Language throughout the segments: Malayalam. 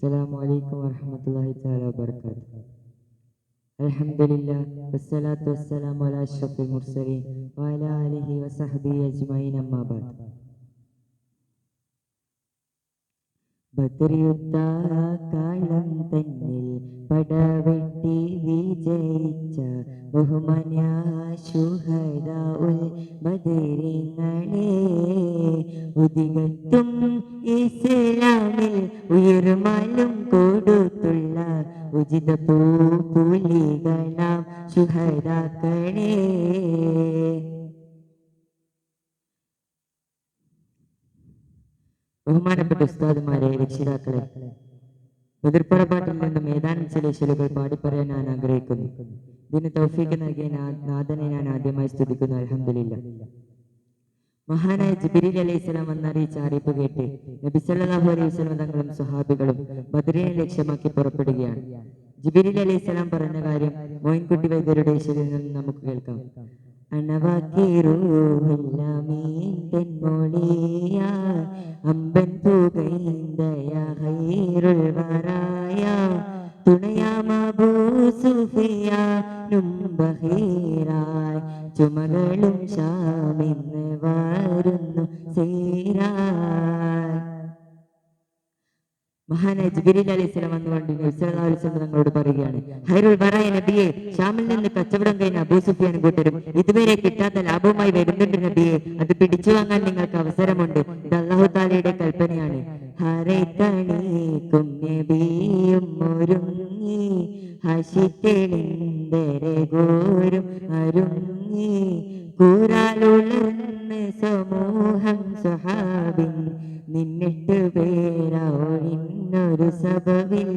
السلام عليكم ورحمة الله تعالى وبركاته. الحمد لله والصلاة والسلام على أشرف المرسلين وعلى آله وصحبه أجمعين أما بعد. ബദറിയുദ്ധ കാലം തന്നിൽ പടവെട്ടി വിജയിച്ച ബഹുമാന്യ ശുഹദാഉൽ ബദരിങ്ങളെ, ഉദികത്തും ഇസ്ലാമിൽ ഉയർമാലും കൊടുത്തുള്ള ഉചിത പൂപ്പുലികളാം ശുഹദാക്കളെ. ബഹുമാനപ്പെട്ട ഉസ്താദുമാരെ, രക്ഷിതാക്കളെ, എതിർപ്പുറപ്പാട്ടിൽ നിന്നും ഏതാനും ചില ശിലുകൾ പാടിപ്പറയാൻ ഞാൻ ആഗ്രഹിക്കുന്നു. ഇതിന് തൗഫീഖ് നൽകിയ നാഥനെ ഞാൻ ആദ്യമായി സ്തുതിക്കുന്നു. അൽഹംദുലില്ലാഹ്. മഹാനായ ജിബ്രീൽ അലൈഹിസ്സലാം വന്നറിയിച്ച അറിയിപ്പ് കേട്ട് നബി സല്ലല്ലാഹു അലൈഹി വസല്ലം തങ്ങളും സ്വഹാബികളും ബദറിനെ ലക്ഷ്യമാക്കി പുറപ്പെടുകയാണ്. ജിബ്രീൽ അലൈഹിസ്സലാം പറഞ്ഞ കാര്യം മോയിൻകുട്ടി വൈദ്യരുടെ ഈശ്വരിൽ നിന്ന് നമുക്ക് കേൾക്കാം. അമ്പൻ പുകൈന്ദയ ഖൈറുൽ വറായ തുണയാമബൂ സുഫിയാനും ബഹീറായ് ചുമകളും ഷാമിന്ന് വരുന്നു സീരായ്. മഹാനായ ജിബ്രീൽ അലൈഹിസ്സലാം വന്നുകൊണ്ട് നബി സല്ലല്ലാഹു അലൈഹി വസല്ലം തങ്ങളോട് പറയുകയാണ്, ഖൈറുൽ വറായ നബിയെ, ഷാമിൽ നിന്ന് കച്ചവടം കഴിഞ്ഞ അബൂ സുഫിയാൻ കൂട്ടരും ഇതുവരെ കിട്ടാത്ത ലാഭവുമായി വരുന്നുണ്ട് നബിയെ. അത് പിടിച്ചു വാങ്ങാൻ നിങ്ങൾക്ക് അവസരമുണ്ട്. ഇത് അല്ലാഹു തആലയുടെ കൽപ്പനയാണ്. ഹരൈതണീക്കും നബിയും ഒരുങ്ങി ഹശിത്തെളിന്തരഗോരും അരുങ്ങി കൂറാലുളർന്ന് സമൂഹം സ്വഹാബിൻ നിന്നിട്ട് പേരാളിന്നൊരു സബവിൽ.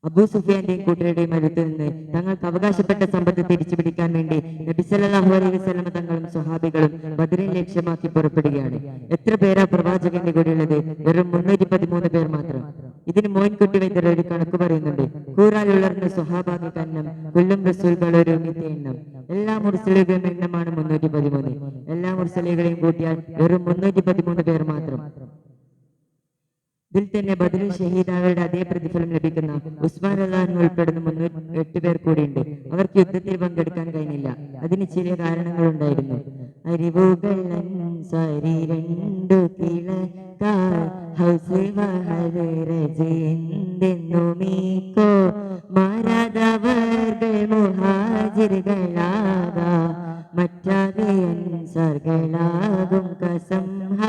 അബൂ സുഫിയാന്റെയും കൂട്ടരുടെയും അടുത്ത് നിന്ന് തങ്ങൾക്ക് അവകാശപ്പെട്ട സമ്പത്ത് തിരിച്ചു പിടിക്കാൻ വേണ്ടി നബി സല്ലല്ലാഹു അലൈഹി വസല്ലം തങ്ങളും സ്വഹാബികളും ബദറിനെ ലക്ഷ്യമാക്കി പുറപ്പെടുകയാണ്. എത്ര പേരാ പ്രവാചകന്റെ കൂടെയുള്ളത്? വെറും 313 പേർ മാത്രം. ഇതിന് മോയിൻകുട്ടി വൈദ്യർ ഒരു കണക്ക് പറയുന്നുണ്ട്. കൂറാലുളർന്ന സ്വഹാബാകെ കന്നം കൊല്ലും റസൂലുകൾ ഒരു എണ്ണം. എല്ലാ മുർസലുകളുടെ എണ്ണമാണ് 313. എല്ലാ മുർസലുകളെയും കൂട്ടിയാൽ വെറും 313 പേർ മാത്രം. ഇതിൽ തന്നെ ബദറിൽ ഷഹീദാകളുടെ അതേ പ്രതിഫലം ലഭിക്കുന്ന ഉസ്മാൻ റളിയല്ലാഹു അൻഹു ഉൾപ്പെടുന്ന 308 പേർ കൂടിയുണ്ട്. അവർക്ക് യുദ്ധത്തിൽ പങ്കെടുക്കാൻ കഴിഞ്ഞില്ല. അതിന് ചില കാരണങ്ങൾ ഉണ്ടായിരുന്നു. അരിവുകൾ അൻസാരി രണ്ടു കിളക്കാർ ഹൗസ്വഹരജെന്തെന്നുമീക്കോ മാരാതവർകൾ മുഹാജിറുകളാകാ മറ്റാകെ അൻസാറുകളാകും കസംഹ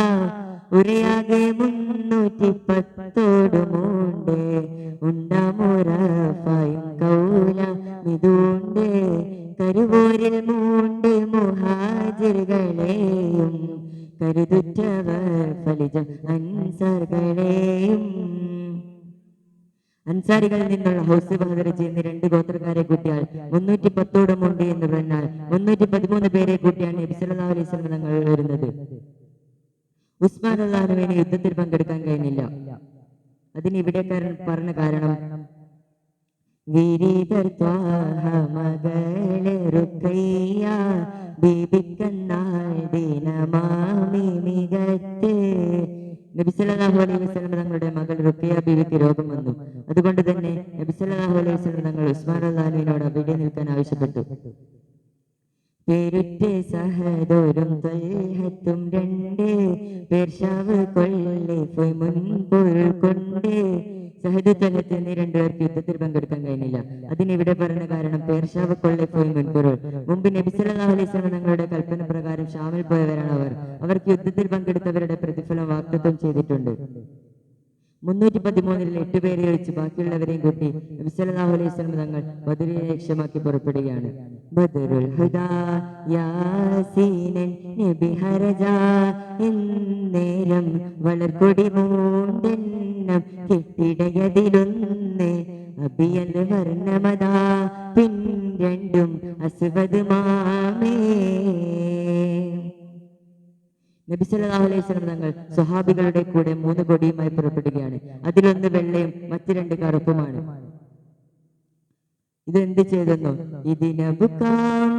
ഉരയാകെ 310 മൂണ്ട് ഉണ്ടാമുറഫയും കൗല മിതുണ്ട് കരുവൂരിൽ മൂണ്ട് മുഹാജിറുകളെയും കരുതുറ്റവർ ഫലിജ അൻസാറുകളെയും. അൻസാരികളിൽ നിന്നുള്ള ഹൗസ് ബഹദറജ് എന്നീ 2 ഗോത്രക്കാരെ കൂട്ടിയാൽ 310 ഉണ്ട് എന്ന് പറഞ്ഞാൽ 313 പേരെ കൂട്ടിയാണ് നബി സല്ലല്ലാഹു അലൈഹി വസല്ലം തങ്ങൾ വരുന്നത്. ഉസ്മാൻ റളിയല്ലാഹു അൻഹുവിന് യുദ്ധത്തിൽ പങ്കെടുക്കാൻ കഴിഞ്ഞില്ല. അതിന് ഇവിടെ പറഞ്ഞ കാരണം വിരീതർ ത്വാഹ മകളെ റുഖയ്യ ബീബിക്കന്നാൾ ദിനമാമി മികത്ത്. നബി സല്ലല്ലാഹു അലൈഹി വസല്ലം തങ്ങളുടെ മകൾ റുഖയ്യ ബീവിക്ക് രോഗം വന്നു. അതുകൊണ്ട് തന്നെ നബി സല്ലല്ലാഹു അലൈഹി വസല്ലം തങ്ങൾ ഉസ്മാൻ റളിയല്ലാഹു അൻഹുവിനോട് അവിടെ നിൽക്കാൻ ആവശ്യപ്പെട്ടു. പേരുറ്റ സഹദോരും തൽഹത്തും 2 പേർഷാവ് കൊള്ളി പോയി മുൻപൊൾ കൊണ്ട് സഹദ് തൽഹത്ത് എന്നീ 2 പേർക്ക് യുദ്ധത്തിൽ പങ്കെടുക്കാൻ കഴിഞ്ഞില്ല. അതിനിവിടെ പറഞ്ഞ കാരണം പേർഷാവ് കൊള്ളി പോയി മുൻപൊരുൾ. മുമ്പ് നബി സല്ലല്ലാഹു അലൈഹി വസല്ലം തങ്ങളുടെ കൽപ്പന പ്രകാരം ഷാമിൽ പോയവരാണ് അവർ. അവർക്ക് യുദ്ധത്തിൽ പങ്കെടുത്തവരുടെ പ്രതിഫലം വാഗ്ദത്തം ചെയ്തിട്ടുണ്ട്. 313-ൽ 8 പേരെ ഒഴിച്ച് ബാക്കിയുള്ളവരെയും കൂട്ടി നബി സല്ലല്ലാഹു അലൈഹി വസല്ലം തങ്ങൾ ബദറിനെ ലക്ഷ്യമാക്കി പുറപ്പെടുകയാണ്. ബദറുൽ ഹുദാ യാസീനൻ നബി ഹർജാ എന്നേരം വളർക്കൊടി മൂണ്ടെണ്ണം കെട്ടിടയതിലൊന്ന് അബിയൽ വർണ്ണമതാ പിൻ 2 അസ്വദ് മാമേ. നബി സല്ലല്ലാഹു അലൈഹി വസല്ലം തങ്ങൾ സ്വഹാബികളുടെ കൂടെ 3 കൊടിയുമായി പുറപ്പെടുകയാണ്. അതിലൊന്ന് വെള്ളയും മറ്റു 2 കറുപ്പുമാണ്. ഇതെന്ത് ചെയ്തെന്നോ? ഇതിനബുക്കാം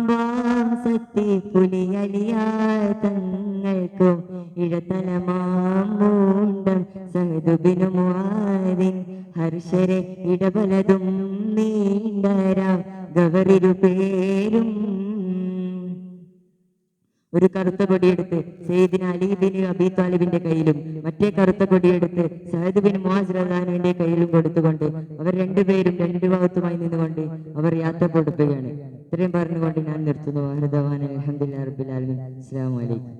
സത്തി പുലിയലിയാ തങ്ങൾക്കും ഇടതലമാണ്ടം സഹദുബിനു മുആദിൻ ഹർഷരെ ഇടപലതും നീണ്ടരാം ഗവറിരു പേരും. ഒരു കറുത്ത കൊടിയെടുത്ത് സയ്യിദിന അലി ബിൻ അബി താലിബിന്റെ കയ്യിലും മറ്റേ കറുത്ത കൊടിയെടുത്ത് സഅദ് ബിൻ മുആസ് റളിയല്ലാഹുവിന്റെ കയ്യിലും കൊടുത്തുകൊണ്ട് അവർ രണ്ടുപേരും രണ്ടു ഭാഗത്തുമായി നിന്നുകൊണ്ട് അവർ യാത്ര കൊടുക്കുകയാണ്. ഇത്രയും പറഞ്ഞുകൊണ്ട് ഞാൻ നിർത്തുന്നു. അൽഹംദുലില്ലാഹി റബ്ബിൽ ആലമീൻ. അസ്സലാമു അലൈക്കും.